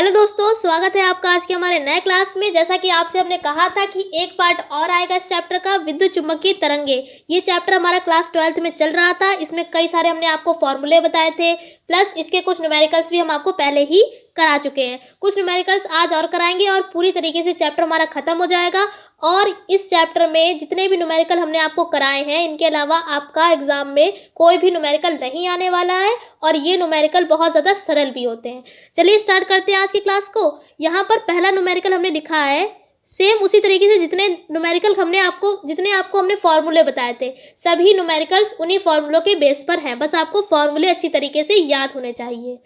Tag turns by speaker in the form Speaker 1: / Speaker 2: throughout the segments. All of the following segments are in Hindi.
Speaker 1: हेलो दोस्तों, स्वागत है आपका आज के हमारे नए क्लास में। जैसा कि आपसे हमने कहा था कि एक पार्ट और आएगा इस चैप्टर का, विद्युत चुम्बकीय तरंगे। ये चैप्टर हमारा क्लास 12th में चल रहा था। इसमें कई सारे हमने आपको फॉर्मूले बताए थे, प्लस इसके कुछ न्यूमेरिकल्स भी हम आपको पहले ही करा चुके हैं। कुछ न्यूमेरिकल्स आज और कराएंगे और पूरी तरीके से चैप्टर हमारा खत्म हो जाएगा। और इस चैप्टर में जितने भी न्यूमेरिकल हमने आपको कराए हैं, इनके अलावा आपका एग्जाम में कोई भी न्यूमेरिकल नहीं आने वाला है और ये न्यूमेरिकल बहुत ज़्यादा सरल भी होते हैं। चलिए स्टार्ट करते हैं आज की क्लास को। यहाँ पर पहला न्यूमेरिकल हमने लिखा है, सेम उसी तरीके से जितने आपको हमने फॉर्मूले बताए थे, सभी न्यूमेरिकल्स उन्हीं फॉर्मूलों के बेस पर हैं। बस आपको फॉर्मूले अच्छी तरीके से याद होने चाहिए।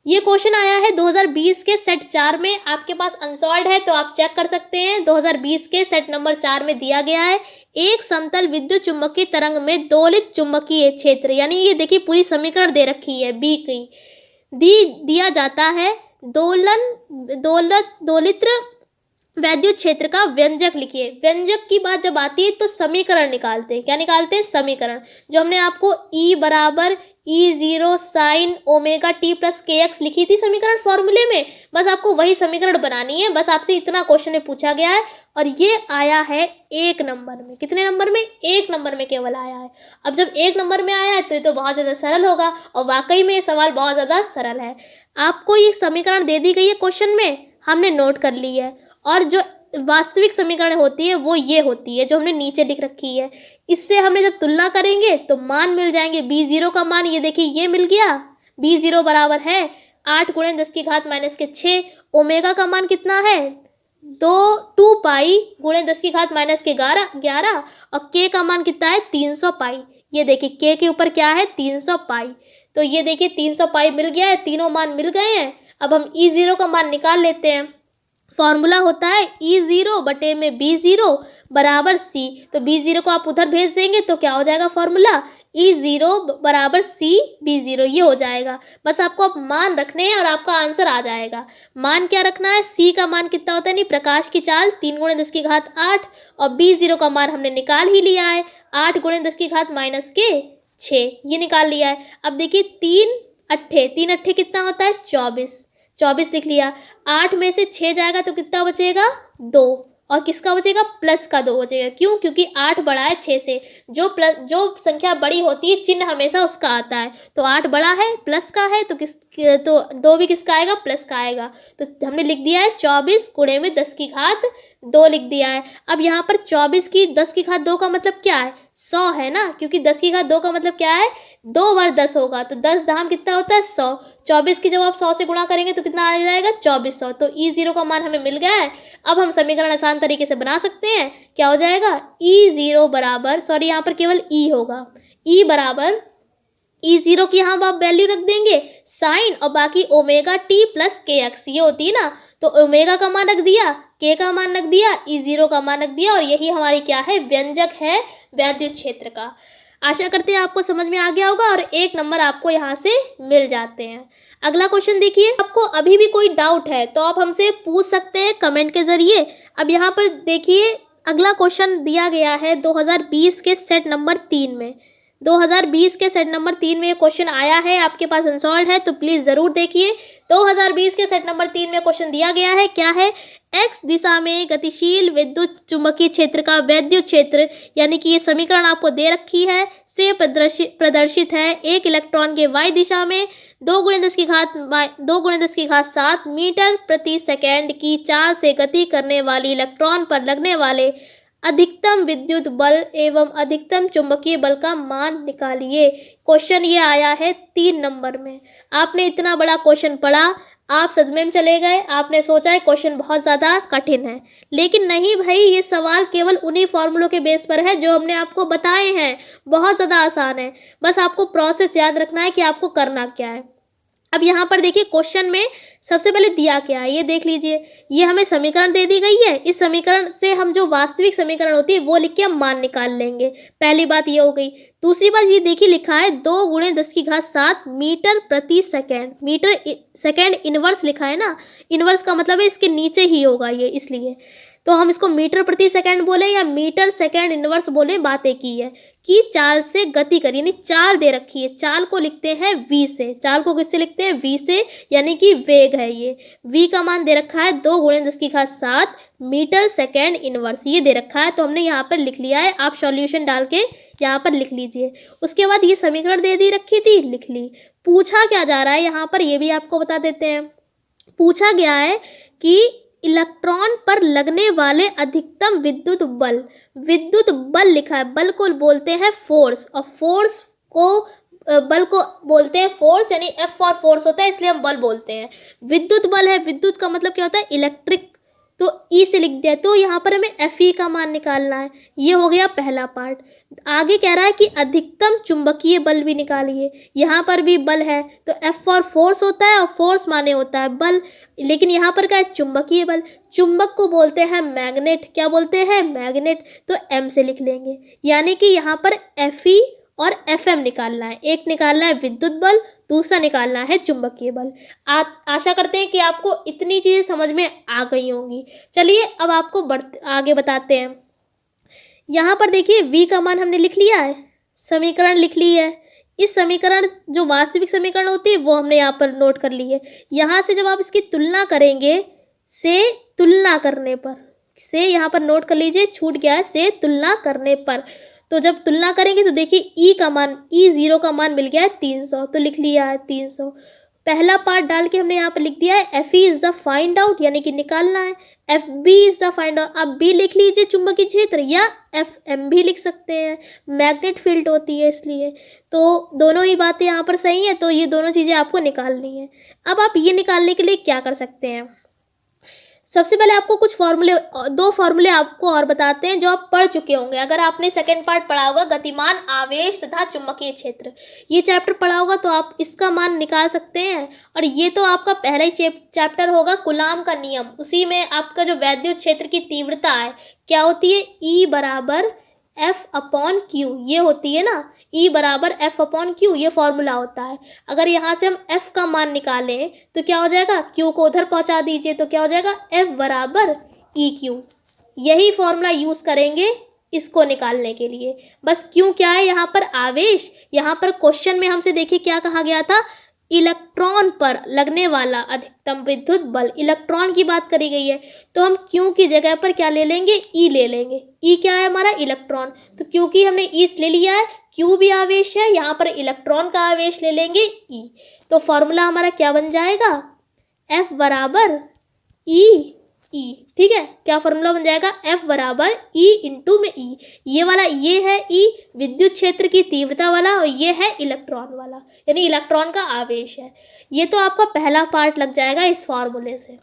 Speaker 1: ये क्वेश्चन आया है 2020 के सेट 4 में। आपके पास अनसॉल्व्ड है तो आप चेक कर सकते हैं। 2020 के सेट नंबर 4 में दिया गया है, एक समतल विद्युत चुम्बकीय तरंग में दोलित चुम्बकीय क्षेत्र, यानी ये देखिए पूरी समीकरण दे रखी है बी की, दिया जाता है दोलित वैद्युत क्षेत्र का व्यंजक लिखिए। व्यंजक की बात जब आती है तो समीकरण निकालते हैं। क्या निकालते हैं? समीकरण। जो हमने आपको E बराबर E0 sine omega T plus के एक्स लिखी थी समीकरण फॉर्मूले में, बस आपको वही समीकरण बनानी है। बस आपसे इतना क्वेश्चन में पूछा गया है और ये आया है 1 नंबर में। कितने नंबर में? 1 नंबर में केवल आया है। अब जब 1 नंबर में आया है तो ये तो बहुत ज़्यादा सरल होगा, और वाकई में ये सवाल बहुत ज़्यादा सरल है। आपको ये समीकरण दे दी गई है क्वेश्चन में, हमने नोट कर ली है। और जो वास्तविक समीकरण होती है वो ये होती है जो हमने नीचे लिख रखी है। इससे हमने जब तुलना करेंगे तो मान मिल जाएंगे। B0 का मान ये देखिए ये मिल गया। B0 बराबर है 8 × 10⁻⁻6। ओमेगा का मान कितना है? 2 पाई × 10⁻⁻11। और K का मान कितना है? 300 पाई। ये देखिए K के ऊपर क्या है? 300 पाई। तो ये देखिए 300 पाई मिल गया है, तीनों मान मिल गए हैं। अब हम E0 का मान निकाल लेते हैं। फॉर्मूला होता है E0 बटे में B0 बराबर C। तो B0 को आप उधर भेज देंगे तो क्या हो जाएगा फॉर्मूला? E0 बराबर C B0, ये हो जाएगा। बस आपको अब मान रखने हैं और आपका आंसर आ जाएगा। मान क्या रखना है? C का मान कितना होता है? नहीं, प्रकाश की चाल 3 × 10⁸, और B0 का मान हमने निकाल ही लिया है 8 × 10⁻⁻6, ये निकाल लिया है। अब देखिए 3 अट्ठे कितना होता है? 24 लिख लिया। 8 में से 6 जाएगा तो कितना बचेगा? 2। और किसका बचेगा? प्लस का 2 बचेगा। क्यों? क्योंकि 8 बड़ा है 6 से। जो संख्या बड़ी होती है चिन्ह हमेशा उसका आता है। तो 8 बड़ा है, प्लस का है, तो 2 भी किसका आएगा? प्लस का आएगा। तो हमने लिख दिया है 24 × में 10⁻2 लिख दिया है। अब यहाँ पर 24 की 10⁻2 का मतलब क्या है? 100 है ना, क्योंकि 10⁻2 का मतलब क्या है? 2 बार 10 होगा, तो 10 धाम कितना होता है? 100। 24 की जब आप 100 से गुणा करेंगे तो कितना आ जाएगा? 2400। तो E0 का मान हमें मिल गया है। अब हम समीकरण आसान तरीके से बना सकते हैं। क्या हो जाएगा? E0 बराबर, सॉरी यहाँ पर केवल E होगा, E बराबर E0 की यहाँ आप वैल्यू रख देंगे साइन, और बाकी ओमेगा टी प्लस के एक्स, ये होती है ना। तो ओमेगा का मान रख दिया, के का मान रख दिया, E0 का मान रख दिया, और यही हमारी क्या है? व्यंजक है वैद्युत क्षेत्र का। आशा करते हैं आपको समझ में आ गया होगा और 1 नंबर आपको यहाँ से मिल जाते हैं। अगला क्वेश्चन देखिए। आपको अभी भी कोई डाउट है तो आप हमसे पूछ सकते हैं कमेंट के ज़रिए। अब यहाँ पर देखिए अगला क्वेश्चन दिया गया है 2020 के सेट नंबर 3 में। 2020 के सेट नंबर 3 में ये क्वेश्चन आया है। आपके पास अनसॉल्व्ड है तो प्लीज़ ज़रूर देखिए। 2020 के सेट नंबर 3 में क्वेश्चन दिया गया है। क्या है? एक्स दिशा में गतिशील विद्युत चुम्बकीय क्षेत्र का वैद्युत क्षेत्र, यानी कि ये समीकरण आपको दे रखी है, से प्रदर्शित है एक इलेक्ट्रॉन के वाई दिशा में 2 × 10⁻7 मीटर प्रति सेकेंड की चाल से गति करने वाली इलेक्ट्रॉन पर लगने वाले अधिकतम विद्युत बल एवं अधिकतम चुंबकीय बल का मान निकालिए। क्वेश्चन ये आया है 3 नंबर में। आपने इतना बड़ा क्वेश्चन पढ़ा, आप सदमे में चले गए। आपने सोचा है क्वेश्चन बहुत ज़्यादा कठिन है, लेकिन नहीं भाई, ये सवाल केवल उन्हीं फॉर्मूलों के बेस पर है जो हमने आपको बताए हैं। बहुत ज़्यादा आसान है, बस आपको प्रोसेस याद रखना है कि आपको करना क्या है। अब यहाँ पर देखिए क्वेश्चन में सबसे पहले दिया क्या है ये देख लीजिए। ये हमें समीकरण दे दी गई है। इस समीकरण से हम जो वास्तविक समीकरण होती है वो लिख के हम मान निकाल लेंगे। पहली बात ये हो गई। दूसरी बात ये देखिए लिखा है 2 × 10⁻7 मीटर प्रति सेकेंड। मीटर सेकेंड इनवर्स लिखा है ना, इनवर्स का मतलब है इसके नीचे ही होगा ये, इसलिए। तो हम इसको मीटर प्रति सेकंड बोले या मीटर सेकंड इनवर्स बोले, बात एक ही है कि चाल से गति करी, यानी चाल दे रखी है, चाल को लिखते हैं v से, चाल को किससे लिखते हैं v से, यानी कि वेग है ये। v का मान दे रखा है 2 × 10⁷ मीटर सेकंड इनवर्स, ये दे रखा है, तो हमने यहाँ पर लिख लिया है। आप सॉल्यूशन डाल के यहाँ पर लिख लीजिए। उसके बाद ये समीकरण दे रखी थी, लिख ली। पूछा क्या जा रहा है यहाँ पर, ये भी आपको बता देते हैं। पूछा गया है कि इलेक्ट्रॉन पर लगने वाले अधिकतम विद्युत बल लिखा है, बल को बोलते हैं फोर्स, और फोर्स को बल को बोलते हैं फोर्स, यानी F फॉर फोर्स होता है, इसलिए हम बल बोलते हैं। विद्युत बल है, विद्युत का मतलब क्या होता है, इलेक्ट्रिक, तो E से लिख दिया। तो यहाँ पर हमें Fe का मान निकालना है। ये हो गया पहला पार्ट। आगे कह रहा है कि अधिकतम चुंबकीय बल भी निकालिए। यहाँ पर भी बल है, तो F फॉर फोर्स होता है, और फोर्स माने होता है बल, लेकिन यहाँ पर क्या है, चुंबकीय बल। चुंबक को बोलते हैं मैग्नेट, क्या बोलते हैं, मैग्नेट, तो M से लिख लेंगे। यानी कि यहाँ पर Fe और Fm निकालना है, एक निकालना है विद्युत बल, दूसरा निकालना है चुंबकीय बल। आशा करते हैं कि आपको इतनी चीज़ें समझ में आ गई होंगी। चलिए अब आपको आगे बताते हैं। यहाँ पर देखिए v का मान हमने लिख लिया है, समीकरण लिख ली है। इस समीकरण जो वास्तविक समीकरण होती है वो हमने यहाँ पर नोट कर ली है। यहाँ से जब आप इसकी तुलना करेंगे, से तुलना करने पर, से यहाँ पर नोट कर लीजिए, छूट गया है, से तुलना करने पर, तो जब तुलना करेंगे तो देखिए E का मान, E0 का मान मिल गया है 300, तो लिख लिया है 300। पहला पार्ट डाल के हमने यहाँ पर लिख दिया है Fe is the find out, यानी कि निकालना है। Fb is the find out, आप B लिख लीजिए चुंबकीय क्षेत्र, या Fm भी लिख सकते हैं, मैग्नेट फील्ड होती है इसलिए। तो दोनों ही बातें यहाँ पर सही है, तो ये दोनों चीज़ें आपको निकालनी है। अब आप ये निकालने के लिए क्या कर सकते हैं, सबसे पहले आपको कुछ फॉर्मूले, 2 फॉर्मूले आपको और बताते हैं जो आप पढ़ चुके होंगे। अगर आपने सेकंड पार्ट पढ़ा होगा, गतिमान आवेश तथा चुंबकीय क्षेत्र, ये चैप्टर पढ़ा होगा तो आप इसका मान निकाल सकते हैं। और ये तो आपका पहला ही चैप्टर होगा, कूलाम का नियम, उसी में आपका जो वैद्युत क्षेत्र की तीव्रता है क्या होती है, E बराबर F/Q, ये होती है ना, E बराबर F/Q, ये फॉर्मूला होता है। अगर यहाँ से हम F का मान निकालें तो क्या हो जाएगा, Q को उधर पहुँचा दीजिए तो क्या हो जाएगा, F बराबर EQ। यही फॉर्मूला यूज़ करेंगे इसको निकालने के लिए। बस Q क्या है, यहाँ पर आवेश, यहाँ पर क्वेश्चन में हमसे देखिए क्या कहा गया था, इलेक्ट्रॉन पर लगने वाला अधिकतम विद्युत बल, इलेक्ट्रॉन की बात करी गई है, तो हम Q की जगह पर क्या ले लेंगे, E ले लेंगे। E क्या है हमारा, इलेक्ट्रॉन, तो क्योंकि हमने E ले लिया है, Q भी आवेश है, यहाँ पर इलेक्ट्रॉन का आवेश ले लेंगे E, तो फॉर्मूला हमारा क्या बन जाएगा, F बराबर E, ठीक है, क्या फॉर्मूला बन जाएगा, F बराबर E इंटू में E, ये वाला ये है E विद्युत क्षेत्र की तीव्रता वाला, और ये है इलेक्ट्रॉन वाला, यानी इलेक्ट्रॉन का आवेश है। ये तो आपका पहला पार्ट लग जाएगा इस फॉर्मूले से।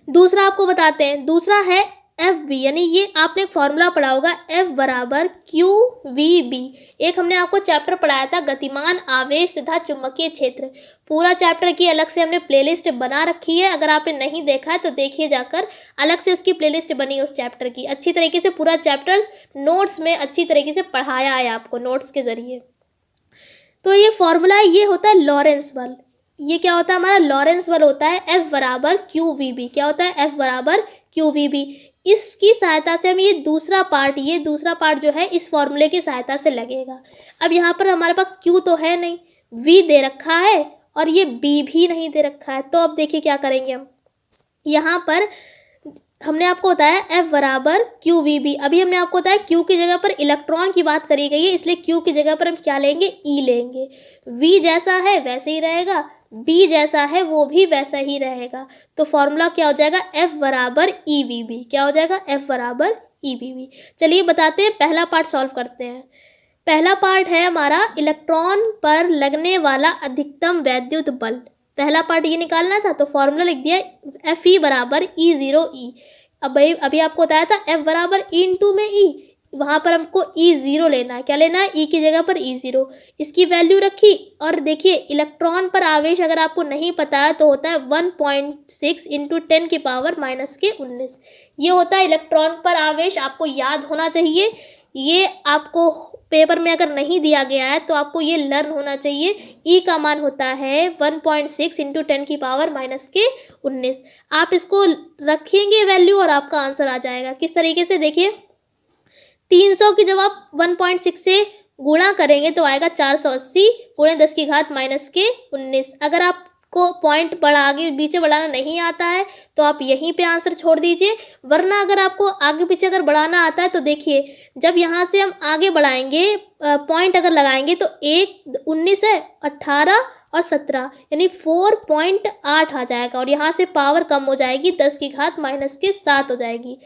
Speaker 1: दूसरा आपको बताते हैं, दूसरा है FB, यानी ये आपने एक फॉर्मूला पढ़ा होगा, F बराबर QVB। एक हमने आपको चैप्टर पढ़ाया था, गतिमान आवेश तथा चुंबकीय क्षेत्र, पूरा चैप्टर की अलग से हमने प्लेलिस्ट बना रखी है। अगर आपने नहीं देखा है तो देखिए जाकर, अलग से उसकी प्लेलिस्ट बनी है उस चैप्टर की, अच्छी तरीके से पूरा चैप्टर्स नोट्स में अच्छी तरीके से पढ़ाया है आपको नोट्स के ज़रिए। तो ये फॉर्मूला है, ये होता है लॉरेंस बल। ये क्या होता है हमारा, लॉरेंस बल होता है F बराबर QVB। क्या होता है, F बराबर QVB। इसकी सहायता से हम ये दूसरा पार्ट जो है इस फॉर्मूले की सहायता से लगेगा। अब यहाँ पर हमारे पास Q तो है नहीं, V दे रखा है, और ये B भी नहीं दे रखा है, तो अब देखिए क्या करेंगे हम। यहाँ पर हमने आपको बताया F बराबर QVB, अभी हमने आपको बताया Q की जगह पर इलेक्ट्रॉन की बात करी गई है, इसलिए Q की जगह पर हम क्या लेंगे, E लेंगे। V जैसा है वैसे ही रहेगा, B जैसा है वो भी वैसा ही रहेगा, तो फॉर्मूला क्या हो जाएगा, F बराबर EVB। क्या हो जाएगा, F बराबर EVB। चलिए बताते हैं, पहला पार्ट सॉल्व करते हैं। पहला पार्ट है हमारा इलेक्ट्रॉन पर लगने वाला अधिकतम वैद्युत बल, पहला पार्ट ये निकालना था, तो फॉर्मूला लिख दिया Fe बराबर E0E। अभी आपको बताया था F बराबर E इंटू में E, वहाँ पर हमको E0 लेना है, क्या लेना है, E की जगह पर E0, इसकी वैल्यू रखी। और देखिए इलेक्ट्रॉन पर आवेश अगर आपको नहीं पता है तो होता है 1.6 इंटू 10⁻⁻19, ये होता है इलेक्ट्रॉन पर आवेश, आपको याद होना चाहिए। ये आपको पेपर में अगर नहीं दिया गया है तो आपको ये लर्न होना चाहिए। ई का मान होता है 1.6 इंटू 10 की पावर माइनस के 19। आप इसको रखेंगे वैल्यू और आपका आंसर आ जाएगा। किस तरीके से, देखिए 300 की जब आप 1.6 से गुणा करेंगे तो आएगा 480 गुणे 10 की घात माइनस के 19। अगर आपको पॉइंट आगे पीछे बढ़ाना नहीं आता है तो आप यहीं पे आंसर छोड़ दीजिए, वरना अगर आपको आगे पीछे अगर बढ़ाना आता है तो देखिए जब यहाँ से हम आगे बढ़ाएंगे पॉइंट अगर लगाएंगे तो 19 है, 18 और 17 यानी 4.8 आ जाएगा और यहाँ से पावर कम हो जाएगी, 10 की घात माइनस के 7 हो जाएगी।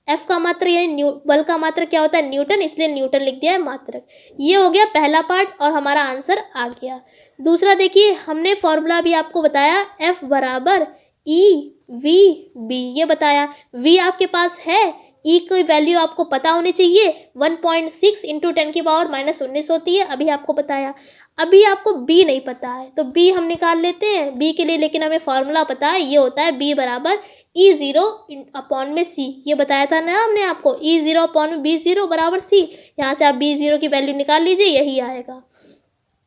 Speaker 1: एफ का मात्रक यानी बल का मात्रक क्या होता है, न्यूटन, इसलिए न्यूटन लिख दिया है मात्रक। ये हो गया पहला पार्ट और हमारा आंसर आ गया। दूसरा देखिए, हमने फॉर्मूला भी आपको बताया, एफ बराबर ई वी बी, ये बताया। वी आपके पास है, ई की वैल्यू आपको पता होनी चाहिए, 1.6 इंटू 10 की पावर माइनस 19 होती है, अभी आपको बताया। अभी आपको बी नहीं पता है तो बी हम निकाल लेते हैं बी के लिए, लेकिन हमें फॉर्मूला पता है, ये होता है बी बराबर E0 अपॉन में सी, ये बताया था ना हमने आपको, E0 अपॉन में B0 बराबर सी। यहाँ से आप B0 की वैल्यू निकाल लीजिए, यही आएगा।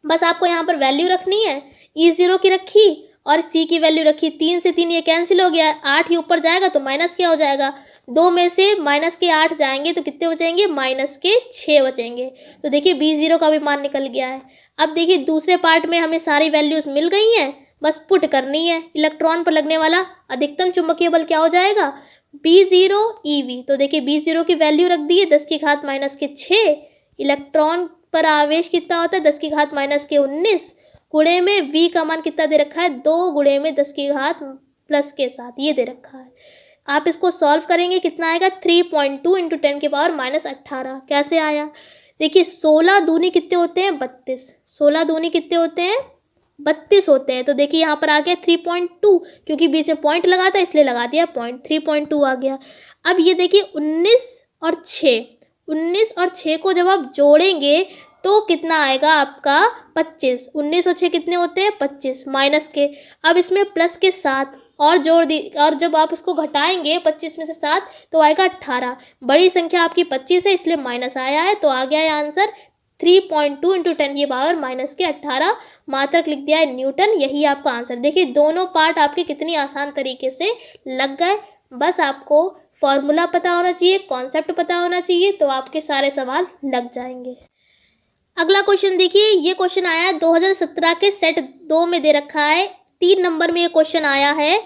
Speaker 1: बस आपको यहाँ पर वैल्यू रखनी है, E0 की रखी और सी की वैल्यू रखी, 3 से 3 ये कैंसिल हो गया, 8 ही ऊपर जाएगा तो माइनस क्या हो जाएगा, 2 में से माइनस के 8 जाएंगे तो कितने बचेंगे, माइनस के 6 बचेंगे। तो देखिए B0 का भी मान निकल गया है। अब देखिए दूसरे पार्ट में हमें सारी वैल्यूज़ मिल गई हैं, बस पुट करनी है। इलेक्ट्रॉन पर लगने वाला अधिकतम चुंबकीय बल क्या हो जाएगा, B0 EV। तो देखिए B0 की वैल्यू रख दी है 10 की घात माइनस के 6, इलेक्ट्रॉन पर आवेश कितना होता है 10 की घात माइनस के 19, गुणे में V का मान कितना दे रखा है, 2 गुणे में 10 की घात प्लस के 7, ये दे रखा है। आप इसको सॉल्व करेंगे कितना आएगा, 3.2 इंटू 10 की पावर माइनस 18। कैसे आया, देखिए 16 दूनी कितने होते हैं, 32, 16 दूनी कितने होते हैं, 32 होते हैं। तो देखिए यहाँ पर आ गया 3.2, क्योंकि बीच में पॉइंट लगा था इसलिए लगा दिया पॉइंट, 3.2 आ गया। अब ये देखिए 19 और 6, 19 और 6 को जब आप जोड़ेंगे तो कितना आएगा आपका, 25। 19 और 6 कितने होते हैं, 25, माइनस के, अब इसमें प्लस के 7 और जोड़ दी, और जब आप इसको घटाएंगे 25 में से 7 तो आएगा 18। बड़ी संख्या आपकी 25 है इसलिए माइनस आया है, तो आ गया है आंसर 3.2 इंटू 10 की पावर माइनस के 18, मात्रक लिख दिया है न्यूटन, यही आपका आंसर। देखिए दोनों पार्ट आपके कितनी आसान तरीके से लग गए। बस आपको फॉर्मूला पता होना चाहिए, कॉन्सेप्ट पता होना चाहिए, तो आपके सारे सवाल लग जाएंगे। अगला क्वेश्चन देखिए, ये क्वेश्चन आया है 2017 के सेट 2 में दे रखा है, 3 नंबर में ये क्वेश्चन आया है।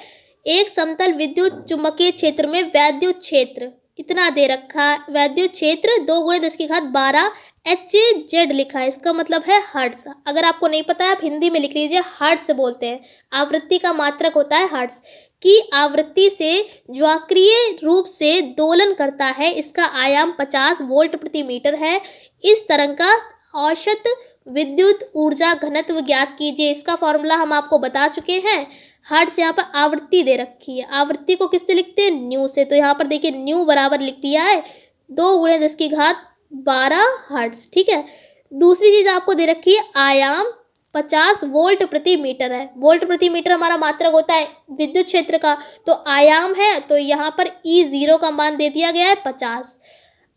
Speaker 1: एक समतल विद्युत चुंबकीय क्षेत्र में वैद्युत क्षेत्र इतना दे रखा है, वैद्युत क्षेत्र 2 गुणे 10 की घात 12 HZ लिखा है, इसका मतलब है हर्ट्ज। अगर आपको नहीं पता है आप हिंदी में लिख लीजिए, हर्ट्ज बोलते हैं, आवृत्ति का मात्रक होता है हर्ट्ज की आवृत्ति से ज्वाक्रिय रूप से दोलन करता है, इसका आयाम 50 वोल्ट प्रति मीटर है। इस तरंग का औसत विद्युत ऊर्जा घनत्व ज्ञात कीजिए, इसका फॉर्मूला हम आपको बता चुके हैं। हर्ट्ज यहाँ पर आवृत्ति दे रखी है, आवृत्ति को किससे लिखते हैं, न्यू से, तो यहाँ पर देखिए न्यू बराबर लिख दिया है 2 गुणे 10 की घात 12 हर्ट्ज, ठीक है। दूसरी चीज़ आपको दे रखी है, आयाम 50 वोल्ट प्रति मीटर है, वोल्ट प्रति मीटर हमारा मात्रक होता है विद्युत क्षेत्र का, तो आयाम है तो यहाँ पर E0 का मान दे दिया गया है 50।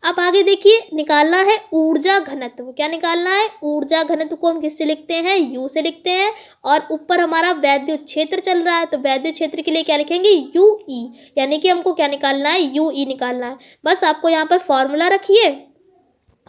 Speaker 1: अब आगे देखिए, निकालना है ऊर्जा घनत्व। क्या निकालना है, ऊर्जा घनत्व को हम किससे लिखते हैं, U से लिखते हैं, और ऊपर हमारा वैद्युत क्षेत्र चल रहा है तो वैद्युत क्षेत्र के लिए क्या लिखेंगे, UE, यानी कि हमको क्या निकालना है, UE निकालना है। बस आपको यहाँ पर फॉर्मूला रखिए,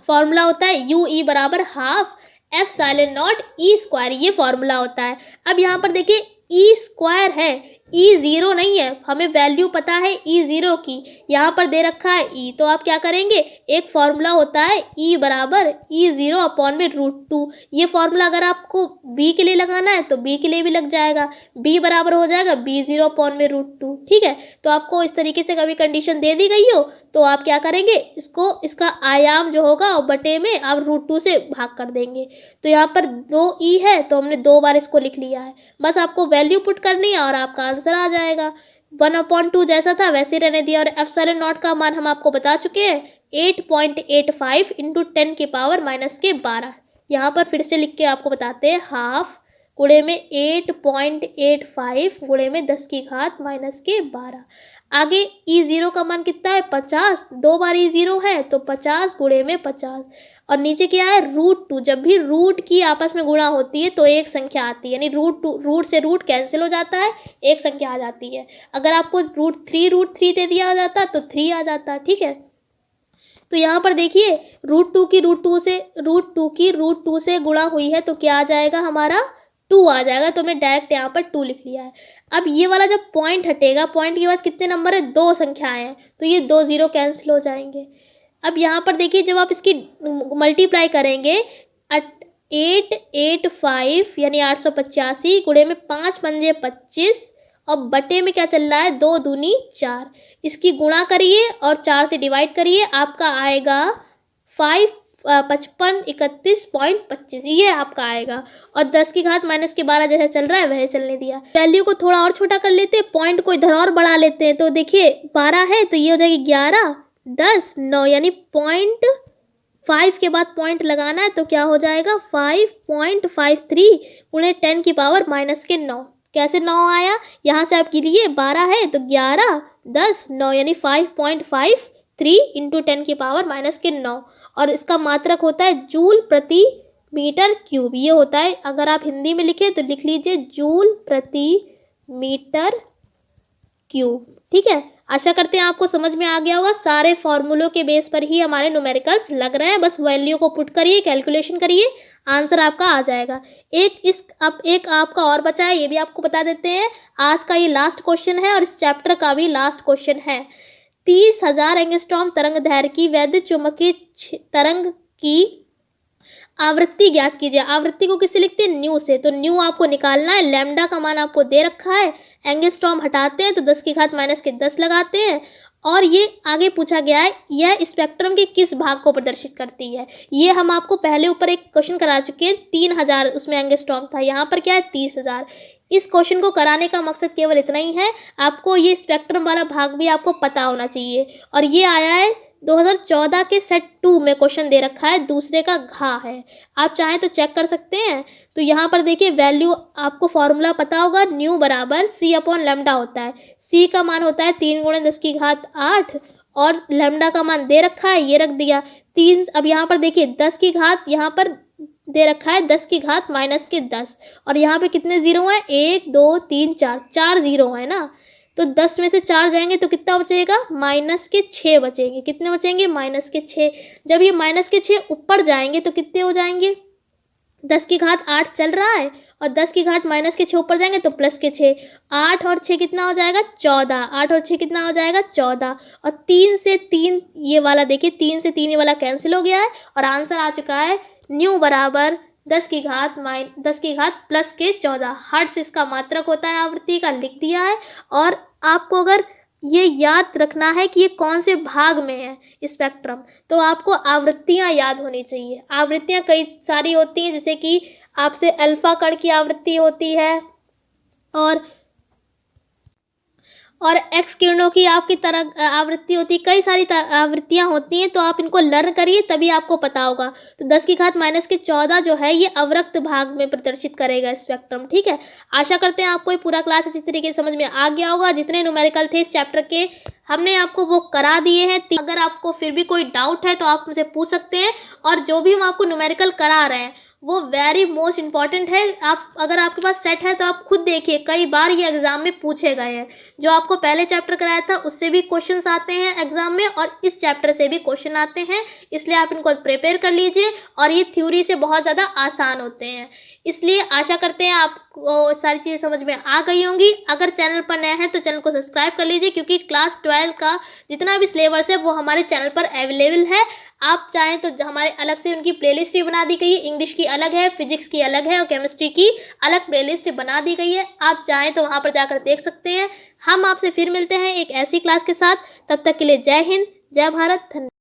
Speaker 1: फॉर्मूला होता है UE बराबर हाफ F∁0 E², ये फॉर्मूला होता है। अब यहाँ पर देखिए E² है, E0 नहीं है, हमें वैल्यू पता है E0 की, यहाँ पर दे रखा है E, तो आप क्या करेंगे, एक फॉर्मूला होता है E बराबर E0 अपॉन में √2, ये फॉर्मूला अगर आपको B के लिए लगाना है तो B के लिए भी लग जाएगा, B बराबर हो जाएगा B0 अपॉन में √2, ठीक है। तो आपको इस तरीके से कभी कंडीशन दे दी गई हो तो आप क्या करेंगे, इसको इसका आयाम जो होगा और बटे में आप √2 से भाग कर देंगे। तो यहाँ पर 2E है तो हमने 2 बार इसको लिख लिया है, बस आपको वैल्यू पुट करनी है और आपका आंसर आ जाएगा। 1/2 जैसा था वैसे रहने दिया, और F∁0 का मान हम आपको बता चुके हैं 8.85 इंटू 10 की पावर माइनस के 12। यहाँ पर फिर से लिख के आपको बताते हैं हाफ गुणे में 8.85 गुणे में 10 की घात माइनस के 12। आगे E0 का मान कितना है 50, 2 बार E0 है तो 50 गुणे में 50। और नीचे क्या है √2। जब भी रूट की आपस में गुणा होती है तो एक संख्या आती है, यानी रूट से रूट कैंसिल हो जाता है, एक संख्या आ जाती है। अगर आपको √3 दे दिया जाता तो 3 आ जाता। ठीक है, तो यहाँ पर देखिए √2 की √2 से गुणा हुई है तो क्या आ जाएगा हमारा 2 आ जाएगा। तो मैं डायरेक्ट यहाँ पर 2 लिख लिया है। अब ये वाला जब पॉइंट हटेगा, पॉइंट के बाद कितने नंबर है 2 संख्याएं हैं तो ये 2 0 कैंसिल हो जाएंगे। अब यहाँ पर देखिए जब आप इसकी मल्टीप्लाई करेंगे 885 यानी 885 गुणे में 5 पंजे 25 और बटे में क्या चल रहा है 2 दूनी 4। इसकी गुणा करिए और 4 से डिवाइड करिए, आपका आएगा 5531.25 ये आपका आएगा। और 10 की घात माइनस के 12 जैसे चल रहा है वह चलने दिया। वैल्यू को थोड़ा और छोटा कर लेते हैं, पॉइंट को इधर और बढ़ा लेते हैं। तो देखिए 12 है तो ये हो जाएगी 11, 10, 9 यानी 0.5 के बाद पॉइंट लगाना है तो क्या हो जाएगा 5.53 गुणे 10 की पावर माइनस के 9। कैसे 9 आया, यहाँ से आप गिनिए 12 है तो 11, 10, 9 यानी 5.53 इंटू 10 की पावर माइनस के 9। और इसका मात्रक होता है जूल प्रति मीटर क्यूब। ये होता है, अगर आप हिंदी में लिखें तो लिख लीजिए जूल प्रति मीटर क्यूब। ठीक है, आशा करते हैं आपको समझ में आ गया होगा। सारे फॉर्मूलों के बेस पर ही हमारे न्यूमेरिकल्स लग रहे हैं, बस वैल्यू को पुट करिए, कैलकुलेशन करिए, आंसर आपका आ जाएगा। एक आपका और बचा है, ये भी आपको बता देते हैं। आज का ये लास्ट क्वेश्चन है और इस चैप्टर का भी लास्ट क्वेश्चन है। 30,000 एंगस्ट्रॉम तरंग दैर्घ्य की वैद्युत चुम्बकीय तरंग की आवृत्ति ज्ञात कीजिए। आवृत्ति को किससे लिखते हैं न्यू से, तो न्यू आपको निकालना है। लैम्डा का मान आपको दे रखा है, एंगस्ट्रॉम हटाते हैं तो 10 की घात माइनस के 10 लगाते हैं। और ये आगे पूछा गया है यह स्पेक्ट्रम के किस भाग को प्रदर्शित करती है। ये हम आपको पहले ऊपर एक क्वेश्चन करा चुके हैं, 3000 उसमें एंगस्ट्रॉम था, यहाँ पर क्या है 30,000। इस क्वेश्चन को कराने का मकसद केवल इतना ही है, आपको ये स्पेक्ट्रम वाला भाग भी आपको पता होना चाहिए। और ये आया है 2014 के सेट 2 में क्वेश्चन दे रखा है, दूसरे का घा है, आप चाहें तो चेक कर सकते हैं। तो यहाँ पर देखिए वैल्यू आपको फॉर्मूला पता होगा, न्यू बराबर C/λ होता है। C का मान होता है 3 गुणे 10 की घात 8 और लैम्डा का मान दे रखा है, ये रख दिया 3। अब यहाँ पर देखिए 10 की घात यहाँ पर दे रखा है 10 की घात माइनस के 10 और यहाँ पे कितने जीरो हैं 1 2 3 4, 4 जीरो है ना। तो 10 में से 4 जाएंगे तो कितना बचेगा माइनस के 6 बचेंगे। कितने बचेंगे माइनस के 6। जब ये माइनस के 6 ऊपर जाएंगे तो कितने हो जाएंगे 10 की घात 8 चल रहा है और 10 की घात माइनस के 6 ऊपर जाएंगे तो प्लस के 6। 8 और 6 कितना हो जाएगा 14। 8 और 6 कितना हो जाएगा 14 और 3 से 3 ये वाला देखिए 3 से 3 ये वाला कैंसिल हो गया है और आंसर आ चुका है न्यू बराबर 10 की घात प्लस के 14 हर्ट्ज इसका मात्रक होता है आवृत्ति का, लिख दिया है। और आपको अगर ये याद रखना है कि ये कौन से भाग में है स्पेक्ट्रम, तो आपको आवृत्तियाँ याद होनी चाहिए। आवृत्तियाँ कई सारी होती हैं, जैसे कि आपसे अल्फा कण की आवृत्ति होती है और एक्स किरणों की आपकी तरह आवृत्ति होती है, कई सारी आवृत्तियाँ होती हैं। तो आप इनको लर्न करिए तभी आपको पता होगा। तो 10 की घात माइनस के 14 जो है ये अवरक्त भाग में प्रदर्शित करेगा स्पेक्ट्रम। ठीक है, आशा करते हैं आपको ये पूरा क्लास इसी तरीके से समझ में आ गया होगा। जितने न्यूमेरिकल थे इस चैप्टर के हमने आपको वो करा दिए हैं। अगर आपको फिर भी कोई डाउट है तो आप मुझसे पूछ सकते हैं। और जो भी हम आपको न्यूमेरिकल करा रहे हैं वो वेरी मोस्ट इंपॉर्टेंट है। आप अगर आपके पास सेट है तो आप खुद देखिए, कई बार ये एग्जाम में पूछे गए हैं। जो आपको पहले चैप्टर कराया था उससे भी क्वेश्चंस आते हैं एग्जाम में और इस चैप्टर से भी क्वेश्चन आते हैं, इसलिए आप इनको प्रिपेयर कर लीजिए। और ये थ्योरी से बहुत ज़्यादा आसान होते हैं, इसलिए आशा करते हैं आपको सारी चीज़ें समझ में आ गई होंगी। अगर चैनल पर नया है तो चैनल को सब्सक्राइब कर लीजिए, क्योंकि क्लास 12 का जितना भी सिलेबस है वो हमारे चैनल पर अवेलेबल है। आप चाहें तो हमारे अलग से उनकी प्लेलिस्ट भी बना दी गई है, इंग्लिश की अलग है, फिजिक्स की अलग है और केमिस्ट्री की अलग प्लेलिस्ट बना दी गई है। आप चाहें तो वहाँ पर जाकर देख सकते हैं। हम आपसे फिर मिलते हैं एक ऐसी क्लास के साथ, तब तक के लिए जय हिंद, जय भारत, धन्यवाद।